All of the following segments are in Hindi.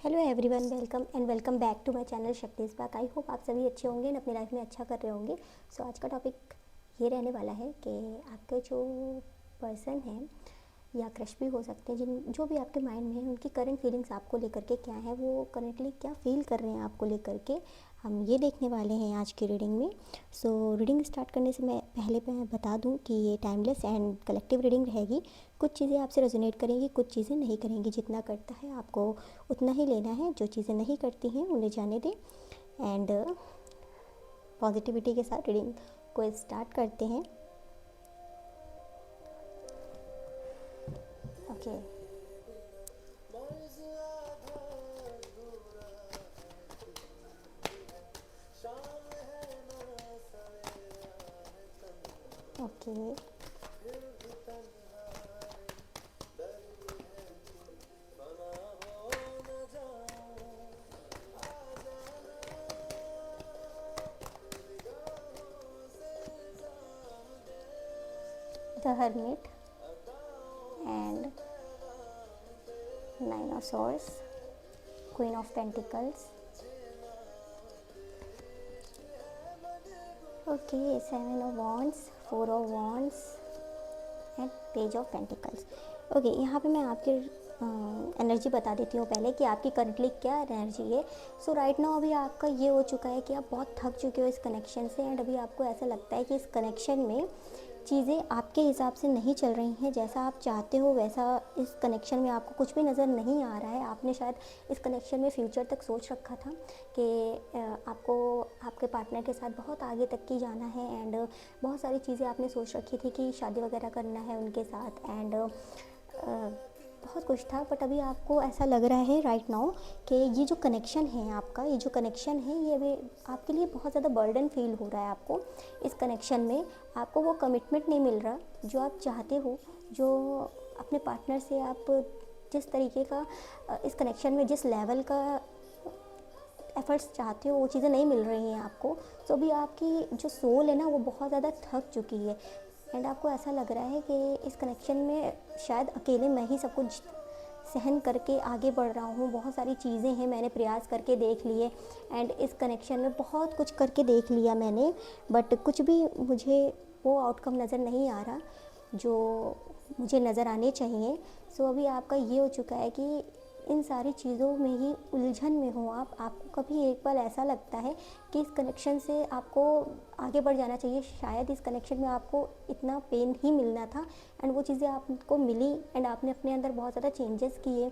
Hello everyone, welcome back to my channel Shakti इस बाक। आई होप आप सभी अच्छे होंगे और अपनी लाइफ में अच्छा कर रहे होंगे। सो आज का टॉपिक ये रहने वाला है कि आपके जो पर्सन हैं या क्रश भी हो सकते हैं, जिन जो भी आपके माइंड में है, उनकी करंट फीलिंग्स आपको लेकर के क्या है, वो करंटली क्या फील कर रहे हैं आपको लेकर के, हम ये देखने वाले हैं आज की रीडिंग में। सो रीडिंग स्टार्ट करने से मैं बता दूं कि ये टाइमलेस एंड कलेक्टिव रीडिंग रहेगी। कुछ चीज़ें आपसे रेजोनेट करेंगी, कुछ चीज़ें नहीं करेंगी। जितना करता है आपको उतना ही लेना है, जो चीज़ें नहीं करती हैं उन्हें जाने दें। एंड पॉजिटिविटी के साथ रीडिंग को स्टार्ट करते हैं। Okay, okay, the hermit and nine of swords, queen of pentacles, okay, seven of wands, four of wands and page of pentacles. Okay, यहाँ पे मैं आपकी एनर्जी बता देती हूँ पहले कि आपकी करंटली क्या एनर्जी है। सो राइट नाउ अभी आपका ये हो चुका है कि आप बहुत थक चुके हो इस कनेक्शन से, एंड अभी आपको ऐसा लगता है कि इस कनेक्शन में चीज़ें आपके हिसाब से नहीं चल रही हैं, जैसा आप चाहते हो वैसा इस कनेक्शन में आपको कुछ भी नज़र नहीं आ रहा है। आपने शायद इस कनेक्शन में फ्यूचर तक सोच रखा था कि आपको आपके पार्टनर के साथ बहुत आगे तक की जाना है, एंड बहुत सारी चीज़ें आपने सोच रखी थी कि शादी वगैरह करना है उनके साथ, एंड बहुत कुछ था। बट अभी आपको ऐसा लग रहा है राइट नाउ कि ये जो कनेक्शन है आपका, ये जो कनेक्शन है, ये अभी आपके लिए बहुत ज़्यादा बर्डन फील हो रहा है। आपको इस कनेक्शन में आपको वो कमिटमेंट नहीं मिल रहा जो आप चाहते हो, जो अपने पार्टनर से आप जिस तरीके का इस कनेक्शन में जिस लेवल का एफर्ट्स चाहते हो वो चीज़ें नहीं मिल रही हैं आपको। तो अभी आपकी जो सोल है ना, वो बहुत ज़्यादा थक चुकी है, एंड आपको ऐसा लग रहा है कि इस कनेक्शन में शायद अकेले मैं ही सब कुछ सहन करके आगे बढ़ रहा हूँ। बहुत सारी चीज़ें हैं मैंने प्रयास करके देख लिए, एंड इस कनेक्शन में बहुत कुछ करके देख लिया मैंने, बट कुछ भी मुझे वो आउटकम नज़र नहीं आ रहा जो मुझे नज़र आने चाहिए। सो अभी आपका ये हो चुका है कि इन सारी चीज़ों में ही उलझन में हो आप। आपको कभी एक बार ऐसा लगता है कि इस कनेक्शन से आपको आगे बढ़ जाना चाहिए, शायद इस कनेक्शन में आपको इतना पेन ही मिलना था, एंड वो चीज़ें आपको मिली, एंड आपने अपने अंदर बहुत ज़्यादा चेंजेस किए।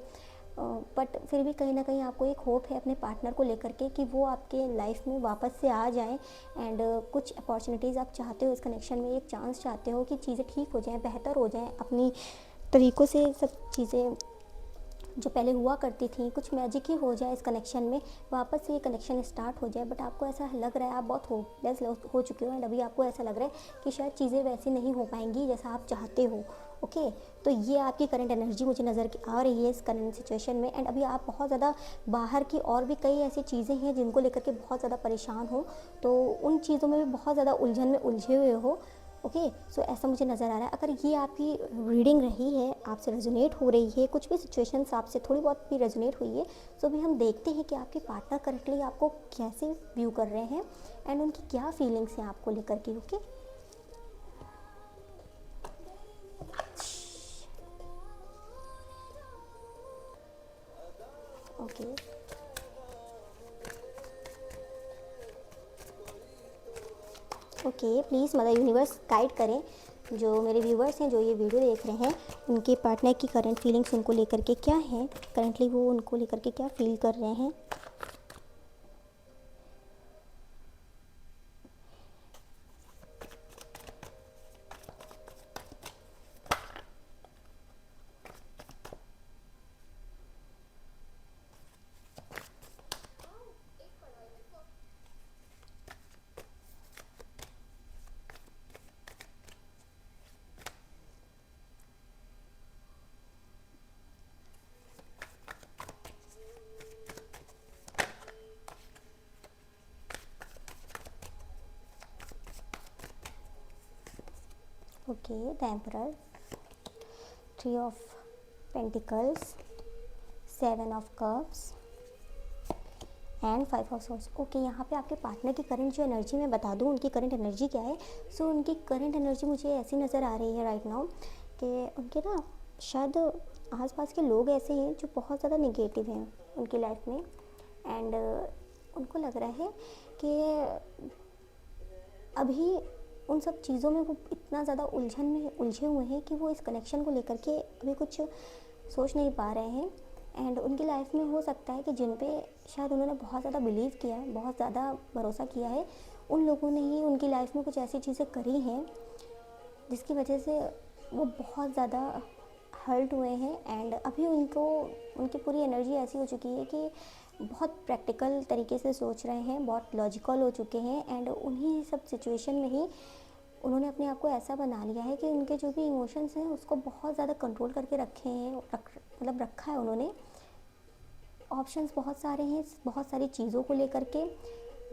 बट फिर भी कहीं ना कहीं आपको एक होप है अपने पार्टनर को लेकर के कि वो आपके लाइफ में वापस से आ जाएं, एंड कुछ अपॉर्चुनिटीज़ आप चाहते हो इस कनेक्शन में, एक चांस चाहते हो कि चीज़ें ठीक हो जाएं, बेहतर हो जाएं, अपनी तरीक़ों से सब चीज़ें जो पहले हुआ करती थी, कुछ मैजिक ही हो जाए इस कनेक्शन में, वापस से ये कनेक्शन स्टार्ट हो जाए। बट आपको ऐसा लग रहा है आप बहुत होपलेस हो चुके हो, एंड अभी आपको ऐसा लग रहा है कि शायद चीज़ें वैसी नहीं हो पाएंगी जैसा आप चाहते हो। ओके, तो ये आपकी करंट एनर्जी मुझे नज़र आ रही है इस करंट सिचुएशन में, एंड अभी आप बहुत ज़्यादा बाहर की और भी कई ऐसी चीज़ें हैं जिनको लेकर के बहुत ज़्यादा परेशान हो, तो उन चीज़ों में भी बहुत ज़्यादा उलझन में उलझे हुए हो। ओके, सो ऐसा मुझे नज़र आ रहा है। अगर ये आपकी रीडिंग रही है, आपसे रेजोनेट हो रही है, कुछ भी सिचुएशंस आपसे थोड़ी बहुत भी रेजोनेट हुई है, तो भी हम देखते हैं कि आपके पार्टनर करंटली आपको कैसे व्यू कर रहे हैं, एंड उनकी क्या फीलिंग्स हैं आपको लेकर के। Okay, okay, okay, please mother universe guide करें जो मेरे व्यूवर्स हैं, जो ये वीडियो देख रहे हैं, उनके पार्टनर की करंट फीलिंग्स उनको लेकर के क्या है, करंटली वो उनको लेकर के क्या फील कर रहे हैं। Okay, the emperor, three of pentacles, seven of cups, and 5 of source. Okay, यहाँ पे आपके पार्टनर की करंट जो एनर्जी मैं बता दूँ, उनकी करंट एनर्जी क्या है। सो उनकी करंट एनर्जी मुझे ऐसी नज़र आ रही है राइट नाउ कि उनके ना शायद आसपास के लोग ऐसे हैं जो बहुत ज़्यादा निगेटिव हैं उनकी लाइफ में। एंड उनको लग रहा है कि अभी उन सब चीज़ों में वो इतना ज़्यादा उलझन में उलझे हुए हैं कि वो इस कनेक्शन को लेकर के अभी कुछ सोच नहीं पा रहे हैं। एंड उनकी लाइफ में हो सकता है कि जिन पे शायद उन्होंने बहुत ज़्यादा बिलीव किया है, बहुत ज़्यादा भरोसा किया है, उन लोगों ने ही उनकी लाइफ में कुछ ऐसी चीज़ें करी हैं जिसकी वजह से वो बहुत ज़्यादा हर्ट हुए हैं। एंड अभी उनको उनकी पूरी एनर्जी ऐसी हो चुकी है कि बहुत प्रैक्टिकल तरीके से सोच रहे हैं, बहुत लॉजिकल हो चुके हैं। एंड उन्हीं सब सिचुएशन में ही उन्होंने अपने आप को ऐसा बना लिया है कि उनके जो भी इमोशंस हैं उसको बहुत ज़्यादा कंट्रोल करके रखे हैं, मतलब रखा है उन्होंने। ऑप्शंस बहुत सारे हैं, बहुत सारी चीज़ों को लेकर के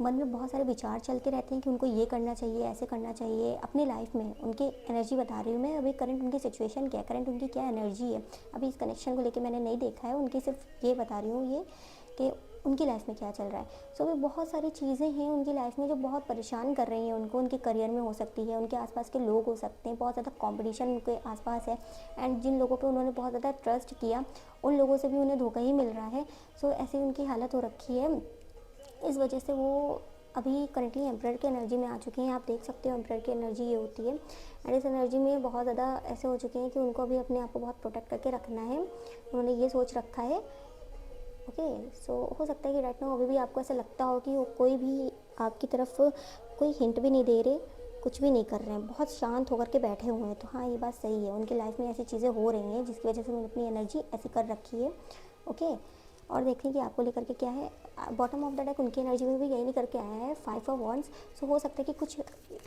मन में बहुत सारे विचार चलते रहते हैं कि उनको ये करना चाहिए, ऐसे करना चाहिए अपनी लाइफ में। उनकी एनर्जी बता रही हूँ मैं अभी, करंट उनकी सिचुएशन क्या है, करंट उनकी क्या एनर्जी है। अभी इस कनेक्शन को लेके मैंने नहीं देखा है, उनकी सिर्फ ये बता रही हूँ ये कि उनकी लाइफ में क्या चल रहा है। सो वे बहुत सारी चीज़ें हैं उनकी लाइफ में जो बहुत परेशान कर रही हैं उनको, उनके करियर में हो सकती है, उनके आसपास के लोग हो सकते हैं, बहुत ज़्यादा कंपटीशन उनके आसपास है। एंड जिन लोगों पे उन्होंने बहुत ज़्यादा ट्रस्ट किया उन लोगों से भी उन्हें धोखा ही मिल रहा है। सो ऐसी उनकी हालत हो रखी है, इस वजह से वो अभी करंटली एम्परर की एनर्जी में आ चुके हैं। आप देख सकते हो एम्परर की एनर्जी ये होती है। एंड इस एनर्जी में बहुत ज़्यादा ऐसे हो चुके हैं कि उनको अभी अपने आप को बहुत प्रोटेक्ट करके रखना है, उन्होंने ये सोच रखा है। ओके, सो हो सकता है कि राइट नाउ अभी भी आपको ऐसा लगता हो कि वो कोई भी आपकी तरफ कोई हिंट भी नहीं दे रहे, कुछ भी नहीं कर रहे हैं, बहुत शांत होकर के बैठे हुए हैं। तो हाँ, ये बात सही है, उनकी लाइफ में ऐसी चीज़ें हो रही हैं जिसकी वजह से उन्होंने अपनी एनर्जी ऐसी कर रखी है। ओके, और देखें कि आपको लेकर के क्या है। बॉटम ऑफ द डेक उनकी एनर्जी में भी यही नहीं करके आया है, 5 ऑफ वॉन्ड्स। सो हो सकता है कि कुछ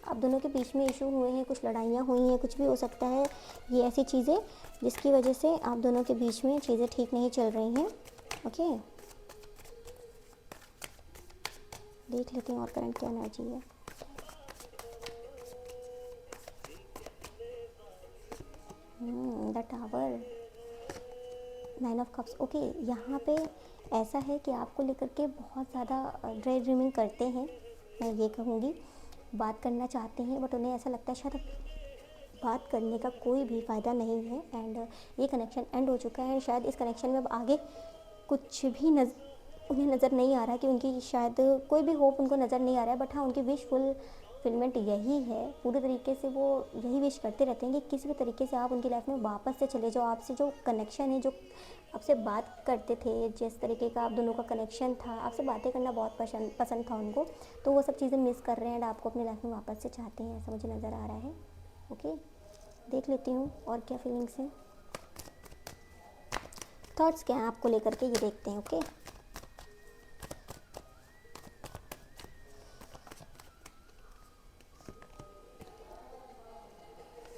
आप दोनों के बीच में इशू हुए हैं, कुछ लड़ाइयाँ हुई हैं, कुछ भी हो सकता है। ये ऐसी चीज़ें जिसकी वजह से आप दोनों के बीच में चीज़ें ठीक नहीं चल रही हैं। ओके, देख लेते हैं और करंट क्या एनर्जी है। The tower, 9 of cups. Okay, यहाँ पे ऐसा है कि आपको लेकर के बहुत ज़्यादा ड्रे ड्रीमिंग करते हैं, मैं ये कहूँगी। बात करना चाहते हैं बट उन्हें ऐसा लगता है शायद बात करने का कोई भी फ़ायदा नहीं है। एंड ये कनेक्शन एंड हो चुका है। शायद इस कनेक्शन में अब आगे कुछ भी उन्हें नज़र नहीं आ रहा है कि उनकी शायद कोई भी होप उनको नज़र नहीं आ रहा है। बट हाँ, उनकी विश फुलफिलमेंट यही है, पूरे तरीके से वो यही विश करते रहते हैं कि किसी भी तरीके से आप उनकी लाइफ में वापस से चले जाओ। आपसे जो कनेक्शन है, जो आपसे बात करते थे, जिस तरीके का आप दोनों का कनेक्शन था, आपसे बातें करना बहुत पसंद था उनको, तो वो सब चीज़ें मिस कर रहे हैं एंड आपको अपनी लाइफ में वापस से चाहते हैं, ऐसा मुझे नज़र आ रहा है। ओके, देख लेती हूँ और क्या फीलिंग्स हैं, थॉट्स क्या हैं आपको लेकर के, ये देखते हैं। Okay,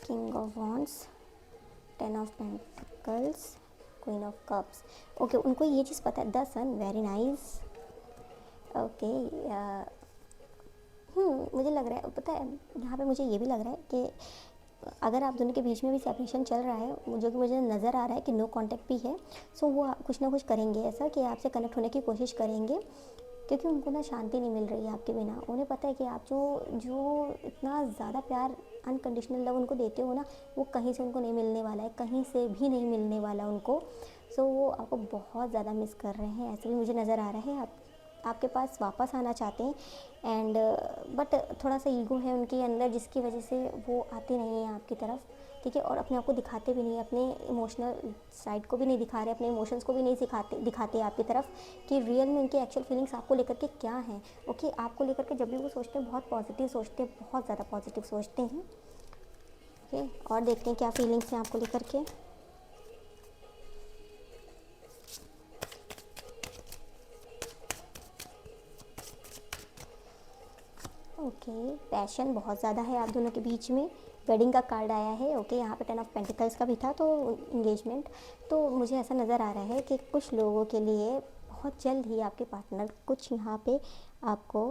king of wands, 10 of pentacles, queen of cups. Okay, उनको ये चीज़ पता है, the sun, very nice. Okay, मुझे लग रहा है, पता है यहाँ पे मुझे ये भी लग रहा है कि अगर आप दोनों के बीच में भी सेपरेशन चल रहा है, जो कि मुझे नज़र आ रहा है कि नो कांटेक्ट भी है, सो वो कुछ ना कुछ करेंगे ऐसा कि आपसे कनेक्ट होने की कोशिश करेंगे, क्योंकि उनको ना शांति नहीं मिल रही है आपके बिना। उन्हें पता है कि आप जो जो इतना ज़्यादा प्यार, अनकंडीशनल लव उनको देते हो ना, वो कहीं से उनको नहीं मिलने वाला है, कहीं से भी नहीं मिलने वाला उनको। सो वो आपको बहुत ज़्यादा मिस कर रहे हैं, ऐसे भी मुझे नज़र आ रहा है। आपके पास वापस आना चाहते हैं एंड बट थोड़ा सा ईगो है उनके अंदर जिसकी वजह से वो आते नहीं हैं आपकी तरफ, ठीक है। और अपने आप को दिखाते भी नहीं, अपने इमोशनल साइड को भी नहीं दिखा रहे, अपने इमोशंस को भी नहीं दिखाते आपकी तरफ कि रियल में उनकी एक्चुअल फीलिंग्स आपको लेकर के क्या हैं। ओके, आपको लेकर के जब भी वो सोचते हैं बहुत पॉजिटिव सोचते हैं, बहुत ज़्यादा पॉजिटिव सोचते हैं। ओके, और देखते हैं क्या फीलिंग्स हैं आपको लेकर के। ओके, पैशन बहुत ज़्यादा है आप दोनों के बीच में, वेडिंग का कार्ड आया है। ओके, यहाँ पे 10 ऑफ पेंटिकल्स का भी था, तो इंगेजमेंट। तो मुझे ऐसा नज़र आ रहा है कि कुछ लोगों के लिए बहुत जल्द ही आपके पार्टनर कुछ यहाँ पे आपको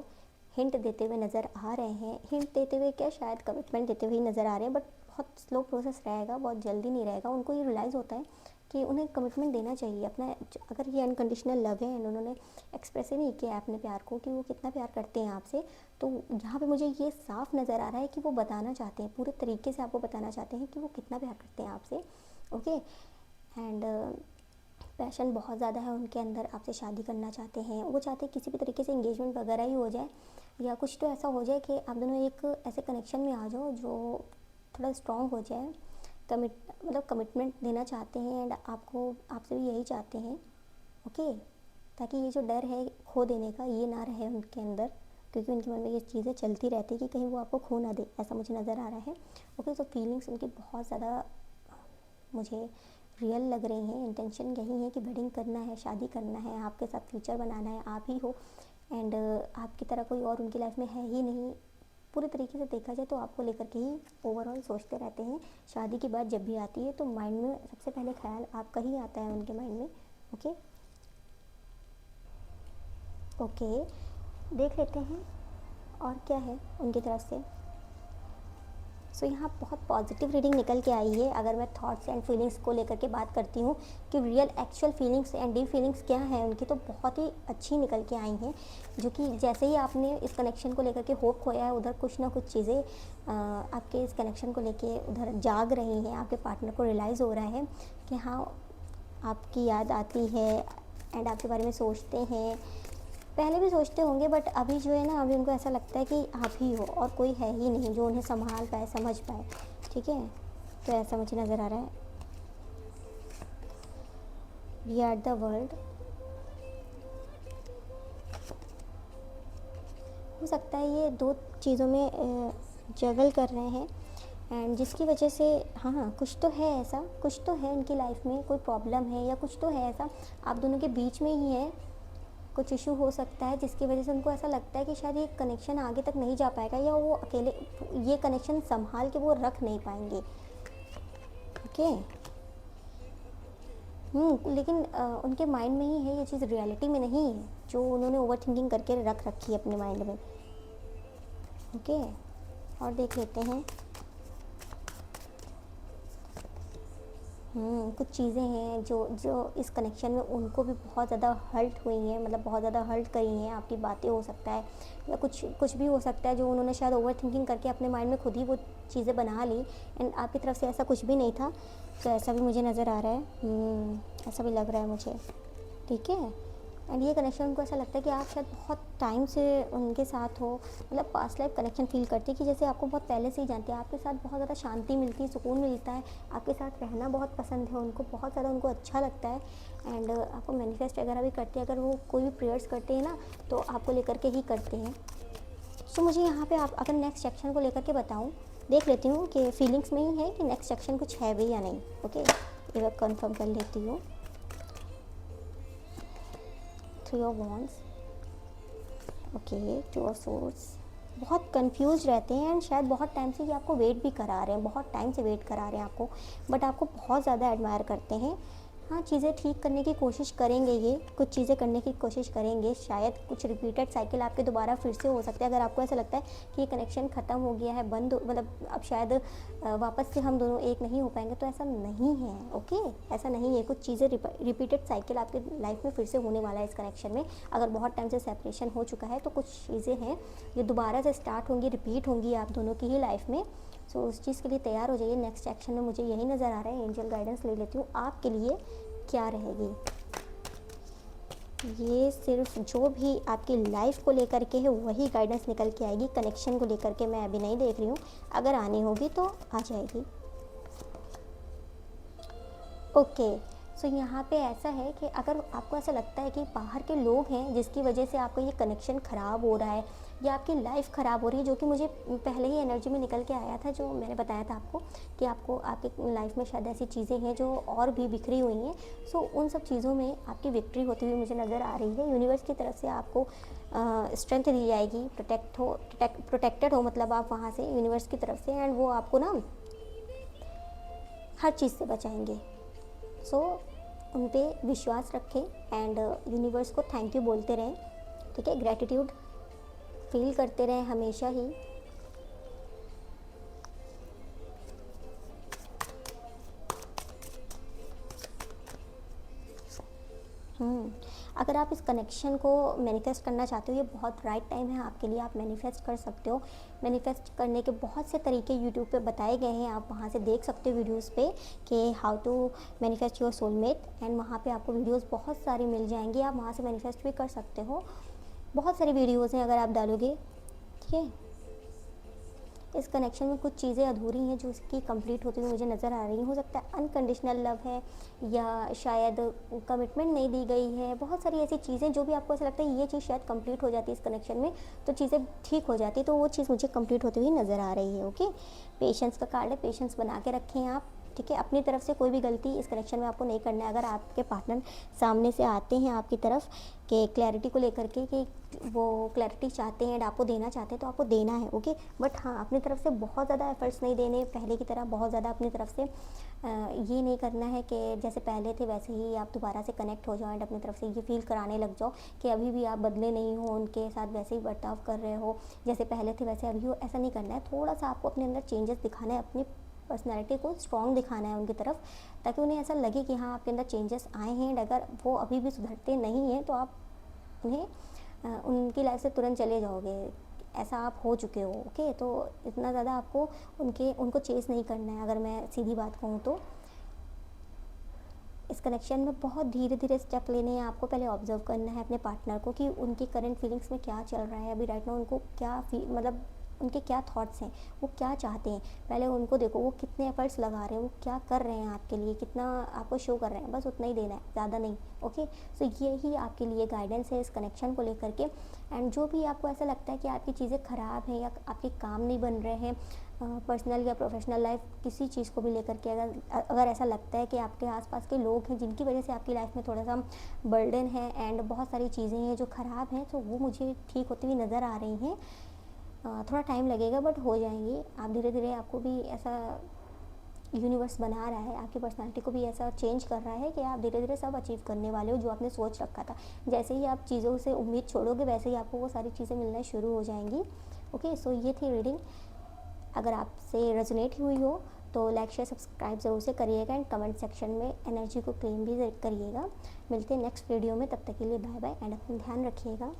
हिंट देते हुए नज़र आ रहे हैं। हिंट देते हुए क्या, शायद कमिटमेंट देते हुए नज़र आ रहे हैं, बट बहुत स्लो प्रोसेस रहेगा, बहुत जल्दी नहीं रहेगा। उनको ये रियलाइज़ होता है कि उन्हें कमिटमेंट देना चाहिए अपना। अगर ये अनकंडीशनल लव है एंड उन्होंने एक्सप्रेस ही नहीं किया अपने प्यार को कि वो कितना प्यार करते हैं आपसे, तो यहाँ पे मुझे ये साफ नज़र आ रहा है कि वो बताना चाहते हैं, पूरे तरीके से आपको बताना चाहते हैं कि वो कितना प्यार करते हैं आपसे। ओके, एंड पैशन बहुत ज़्यादा है उनके अंदर, आपसे शादी करना चाहते हैं। वो चाहते हैं किसी भी तरीके से इंगेजमेंट वगैरह ही हो जाए, या कुछ तो ऐसा हो जाए कि आप दोनों एक ऐसे कनेक्शन में आ जाओ जो थोड़ा स्ट्रॉन्ग हो जाए। कमिटमेंट देना चाहते हैं एंड आपसे भी यही चाहते हैं। ओके, ताकि ये जो डर है खो देने का ये ना रहे उनके अंदर, क्योंकि उनके मन में ये चीज़ें चलती रहती है कि कहीं वो आपको खो ना दे, ऐसा मुझे नज़र आ रहा है। ओके, तो फीलिंग्स उनकी बहुत ज़्यादा मुझे रियल लग रही हैं। इंटेंशन यही है कि वेडिंग करना है, शादी करना है, आपके साथ फ्यूचर बनाना है, आप ही हो एंड आपकी तरह कोई और उनकी लाइफ में है ही नहीं। पूरे तरीके से देखा जाए तो आपको लेकर के ही ओवरऑल सोचते रहते हैं। शादी की बात जब भी आती है तो माइंड में सबसे पहले ख्याल आपका ही आता है उनके माइंड में। ओके ओके, देख लेते हैं और क्या है उनकी तरफ से। सो यहाँ बहुत पॉजिटिव रीडिंग निकल के आई है। अगर मैं थॉट्स एंड फीलिंग्स को लेकर के बात करती हूँ कि real actual feelings and deep feelings क्या है उनकी, तो बहुत ही अच्छी निकल के आई हैं। जो कि जैसे ही आपने इस कनेक्शन को लेकर के होप खोया है, उधर कुछ ना कुछ चीज़ें आपके इस कनेक्शन को लेके उधर जाग रही हैं। आपके पार्टनर को रियलाइज़ हो रहा है कि हाँ, आपकी याद आती है एंड आपके बारे में सोचते हैं। पहले भी सोचते होंगे बट अभी जो है ना, अभी उनको ऐसा लगता है कि आप ही हो और कोई है ही नहीं जो उन्हें संभाल पाए, समझ पाए। ठीक है, तो ऐसा मुझे नज़र आ रहा है। We are the world. हो सकता है ये दो चीज़ों में जगल कर रहे हैं एंड जिसकी वजह से हाँ कुछ तो है ऐसा, कुछ तो है उनकी लाइफ में, कोई प्रॉब्लम है या कुछ तो है ऐसा आप दोनों के बीच में ही है। कुछ इशू हो सकता है जिसकी वजह से उनको ऐसा लगता है कि शायद ये कनेक्शन आगे तक नहीं जा पाएगा, या वो अकेले ये कनेक्शन संभाल के वो रख नहीं पाएंगे। ओके, लेकिन उनके माइंड में ही है ये चीज़, रियलिटी में नहीं है, जो उन्होंने ओवर थिंकिंग करके रख रखी है अपने माइंड में। ओके, और देख लेते हैं। कुछ चीज़ें हैं जो जो इस कनेक्शन में उनको भी बहुत ज़्यादा हर्ट हुई हैं, मतलब बहुत ज़्यादा हर्ट करी हैं आपकी बातें, हो सकता है या कुछ भी हो सकता है जो उन्होंने शायद ओवर थिंकिंग करके अपने माइंड में खुद ही वो चीज़ें बना ली एंड आपकी तरफ से ऐसा कुछ भी नहीं था। तो ऐसा भी मुझे नज़र आ रहा है, ऐसा भी लग रहा है मुझे। ठीक है, एंड ये कनेक्शन उनको ऐसा लगता है कि आप शायद बहुत टाइम से उनके साथ हो, मतलब पास्ट लाइफ कनेक्शन फील करते हैं कि जैसे आपको बहुत पहले से ही जानते हैं। आपके साथ बहुत ज़्यादा शांति मिलती है, सुकून मिलता है, आपके साथ रहना बहुत पसंद है उनको, बहुत ज़्यादा उनको अच्छा लगता है एंड आपको मैनिफेस्ट वगैरह भी करते हैं। अगर वो कोई भी प्रेयर्स करते हैं ना तो आपको लेकर के ही करते हैं। सो मुझे यहाँ पे आप अगर नेक्स्ट सेक्शन को लेकर के बताऊँ, देख लेती हूँ कि फीलिंग्स में ही है कि नेक्स्ट सेक्शन कुछ है भी या नहीं। ओके, एक बार कन्फर्म कर लेती हूँ। 3 of Wands, okay, 2 of Swords। बहुत कंफ्यूज रहते हैं एंड शायद बहुत टाइम से ये आपको वेट भी करा रहे हैं, बहुत टाइम से वेट करा रहे हैं आपको, बट आपको बहुत ज़्यादा एडमायर करते हैं। हाँ, चीज़ें ठीक करने की कोशिश करेंगे, ये कुछ चीज़ें करने की कोशिश करेंगे। शायद कुछ रिपीटेड साइकिल आपके दोबारा फिर से हो सकता है। अगर आपको ऐसा लगता है कि ये कनेक्शन ख़त्म हो गया है, बंद, मतलब अब शायद वापस से हम दोनों एक नहीं हो पाएंगे, तो ऐसा नहीं है। ओके, ऐसा नहीं है। कुछ चीज़ें रिपीटेड साइकिल आपके लाइफ में फिर से होने वाला है इस कनेक्शन में। अगर बहुत टाइम से सेपरेशन हो चुका है तो कुछ चीज़ें हैं जो दोबारा से स्टार्ट होंगी, रिपीट होंगी आप दोनों की ही लाइफ में। सो उस चीज़ के लिए तैयार हो जाइए। नेक्स्ट एक्शन में मुझे यही नज़र आ रहा है। एंजल गाइडेंस ले लेती हूँ आपके लिए क्या रहेगी। ये सिर्फ जो भी आपकी लाइफ को लेकर के है वही गाइडेंस निकल के आएगी। कनेक्शन को लेकर के मैं अभी नहीं देख रही हूँ, अगर आनी होगी तो आ जाएगी। ओके, सो यहाँ पे ऐसा है कि अगर आपको ऐसा लगता है कि बाहर के लोग हैं जिसकी वजह से आपका ये कनेक्शन ख़राब हो रहा है या आपकी लाइफ ख़राब हो रही है, जो कि मुझे पहले ही एनर्जी में निकल के आया था, जो मैंने बताया था आपको कि आपको आपकी लाइफ में शायद ऐसी चीज़ें हैं जो और भी बिखरी हुई हैं। सो उन सब चीज़ों में आपकी विक्ट्री होती हुई मुझे नज़र आ रही है। यूनिवर्स की तरफ से आपको स्ट्रेंथ दी जाएगी, प्रोटेक्टेड हो, मतलब आप वहाँ से यूनिवर्स की तरफ से, एंड वो आपको ना हर चीज़ से बचाएंगे। सो उन पे विश्वास रखें एंड यूनिवर्स को थैंक यू बोलते रहें। ठीक है, ग्रैटिट्यूड फील करते रहें हमेशा ही। अगर आप इस कनेक्शन को मैनिफेस्ट करना चाहते हो, ये बहुत राइट टाइम है आपके लिए, आप मैनिफेस्ट कर सकते हो। मैनिफेस्ट करने के बहुत से तरीके यूट्यूब पे बताए गए हैं, आप वहाँ से देख सकते हो वीडियोस पे कि how to manifest your soulmate, and वहाँ पे आपको वीडियोस बहुत सारी मिल जाएंगी, आप वहाँ से मैनिफेस्ट भी कर सकते हो। बहुत सारी वीडियोज़ हैं अगर आप डालोगे, ठीक है। इस कनेक्शन में कुछ चीज़ें अधूरी हैं जो इसकी कंप्लीट होती हुई मुझे नज़र आ रही हैं। हो सकता है अनकंडीशनल लव है, या शायद कमिटमेंट नहीं दी गई है। बहुत सारी ऐसी चीज़ें जो भी आपको ऐसा लगता है ये चीज़ शायद कंप्लीट हो जाती है इस कनेक्शन में, तो चीज़ें ठीक हो जाती, तो वो चीज़ मुझे कंप्लीट होती हुई नज़र आ रही है। ओके, पेशेंस का कार्ड है, पेशेंस बना के रखें आप, ठीक है। अपनी तरफ से कोई भी गलती इस कनेक्शन में आपको नहीं करना है। अगर आपके पार्टनर सामने से आते हैं आपकी तरफ कि क्लैरिटी को लेकर के, कि वो क्लैरिटी चाहते हैं एंड आपको देना चाहते हैं, तो आपको देना है, ओके। बट हाँ, अपनी तरफ से बहुत ज़्यादा एफर्ट्स नहीं देने, पहले की तरह बहुत ज़्यादा अपनी तरफ से ये नहीं करना है कि जैसे पहले थे वैसे ही आप दोबारा से कनेक्ट हो जाओ एंड अपनी तरफ से ये फील कराने लग जाओ कि अभी भी आप बदले नहीं हो, उनके साथ वैसे ही बर्ताव कर रहे हो, जैसे पहले थे वैसे अभी हो। ऐसा नहीं करना है, थोड़ा सा आपको अपने अंदर चेंजेस दिखाना है, अपनी पर्सनैलिटी को स्ट्रॉन्ग दिखाना है उनकी तरफ, ताकि उन्हें ऐसा लगे कि हाँ आपके अंदर चेंजेस आए हैं। एंड अगर वो अभी भी सुधरते नहीं हैं तो आप उन्हें उनकी लाइफ से तुरंत चले जाओगे, ऐसा आप हो चुके हो, ओके। तो इतना ज़्यादा आपको उनको चेस नहीं करना है, अगर मैं सीधी बात कहूँ तो। इस कनेक्शन में बहुत धीरे धीरे स्टेप लेने हैं आपको। पहले ऑब्जर्व करना है अपने पार्टनर को कि उनकी करंट फीलिंग्स में क्या चल रहा है अभी राइट नाउ, उनको क्या मतलब उनके क्या थॉट्स हैं, वो क्या चाहते हैं। पहले उनको देखो, वो कितने एफर्ट्स लगा रहे हैं, वो क्या कर रहे हैं आपके लिए, कितना आपको शो कर रहे हैं, बस उतना ही देना है, ज़्यादा नहीं, ओके। सो ये ही आपके लिए गाइडेंस है इस कनेक्शन को लेकर के। एंड जो भी आपको ऐसा लगता है कि आपकी चीज़ें ख़राब हैं या आपके काम नहीं बन रहे हैं, पर्सनल या प्रोफेशनल लाइफ किसी चीज़ को भी लेकर के, अगर ऐसा लगता है कि आपके आसपास के लोग हैं जिनकी वजह से आपकी लाइफ में थोड़ा सा बर्डन है एंड बहुत सारी चीज़ें हैं जो ख़राब हैं, तो वो मुझे ठीक होती हुई नज़र आ रही हैं। थोड़ा टाइम लगेगा बट हो जाएंगी। आप धीरे धीरे, आपको भी ऐसा यूनिवर्स बना रहा है, आपकी पर्सनालिटी को भी ऐसा चेंज कर रहा है कि आप धीरे धीरे सब अचीव करने वाले हो जो आपने सोच रखा था। जैसे ही आप चीज़ों से उम्मीद छोड़ोगे वैसे ही आपको वो सारी चीज़ें मिलना शुरू हो जाएंगी, ओके। सो ये थी रीडिंग। अगर आपसे रेजोनेट हुई हो तो लाइक शेयर सब्सक्राइब ज़रूर से करिएगा एंड कमेंट सेक्शन में एनर्जी को क्लेम भी करिएगा। मिलते हैं नेक्स्ट वीडियो में, तब तक के लिए बाय बाय एंड अपना ध्यान रखिएगा।